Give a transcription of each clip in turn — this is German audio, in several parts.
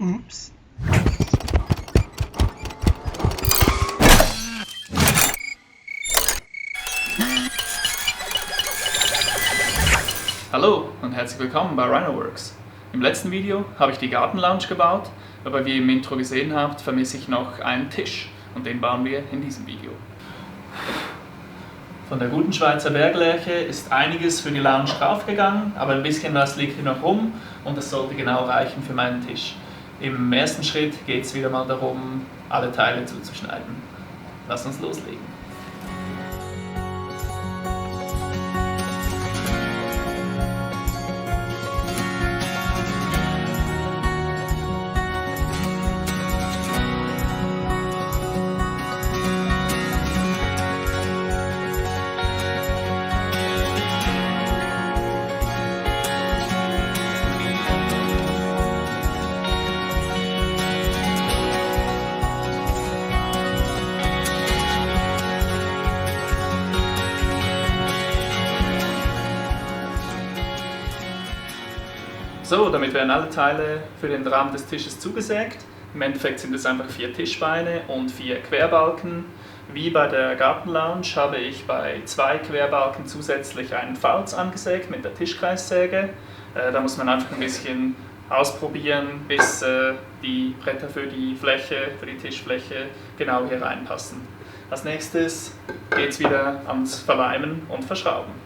Oops. Hallo und herzlich willkommen bei Rhinoworks. Im letzten Video habe ich die Gartenlounge gebaut, aber wie ihr im Intro gesehen habt, vermisse ich noch einen Tisch und den bauen wir in diesem Video. Von der guten Schweizer Berglerche ist einiges für die Lounge draufgegangen, aber ein bisschen was liegt hier noch rum und das sollte genau reichen für meinen Tisch. Im ersten Schritt geht es wieder mal darum, alle Teile zuzuschneiden. Lass uns loslegen. So, damit werden alle Teile für den Rahmen des Tisches zugesägt. Im Endeffekt sind es einfach 4 Tischbeine und 4 Querbalken. Wie bei der Gartenlounge habe ich bei 2 Querbalken zusätzlich einen Falz angesägt mit der Tischkreissäge. Da muss man einfach ein bisschen ausprobieren, bis die Bretter für die Tischfläche genau hier reinpassen. Als nächstes geht es wieder ans Verleimen und Verschrauben.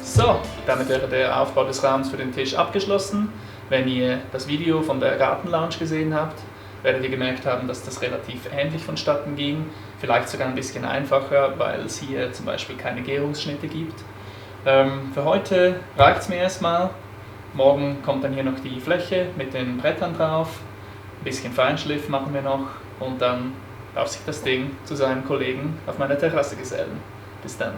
So, damit wäre der Aufbau des Rahmens für den Tisch abgeschlossen. Wenn ihr das Video von der Gartenlounge gesehen habt, werdet ihr gemerkt haben, dass das relativ ähnlich vonstatten ging. Vielleicht sogar ein bisschen einfacher, weil es hier zum Beispiel keine Gärungsschnitte gibt. Für heute reicht es mir erstmal. Morgen kommt dann hier noch die Fläche mit den Brettern drauf. Ein bisschen Feinschliff machen wir noch und dann darf sich das Ding zu seinen Kollegen auf meiner Terrasse gesellen. Bis dann.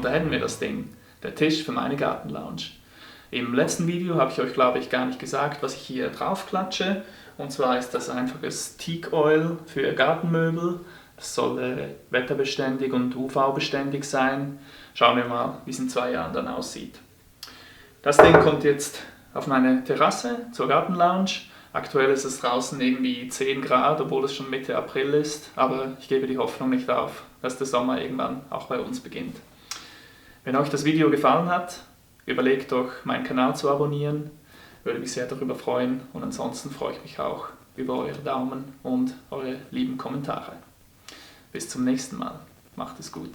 Und da hätten wir das Ding, der Tisch für meine Gartenlounge. Im letzten Video habe ich euch, glaube ich, gar nicht gesagt, was ich hier drauf klatsche. Und zwar ist das einfaches Teak Oil für Gartenmöbel. Das soll wetterbeständig und UV-beständig sein. Schauen wir mal, wie es in 2 Jahren dann aussieht. Das Ding kommt jetzt auf meine Terrasse zur Gartenlounge. Aktuell ist es draußen irgendwie 10 Grad, obwohl es schon Mitte April ist. Aber ich gebe die Hoffnung nicht auf, dass der Sommer irgendwann auch bei uns beginnt. Wenn euch das Video gefallen hat, überlegt doch, meinen Kanal zu abonnieren. Würde mich sehr darüber freuen. Und ansonsten freue ich mich auch über eure Daumen und eure lieben Kommentare. Bis zum nächsten Mal. Macht es gut.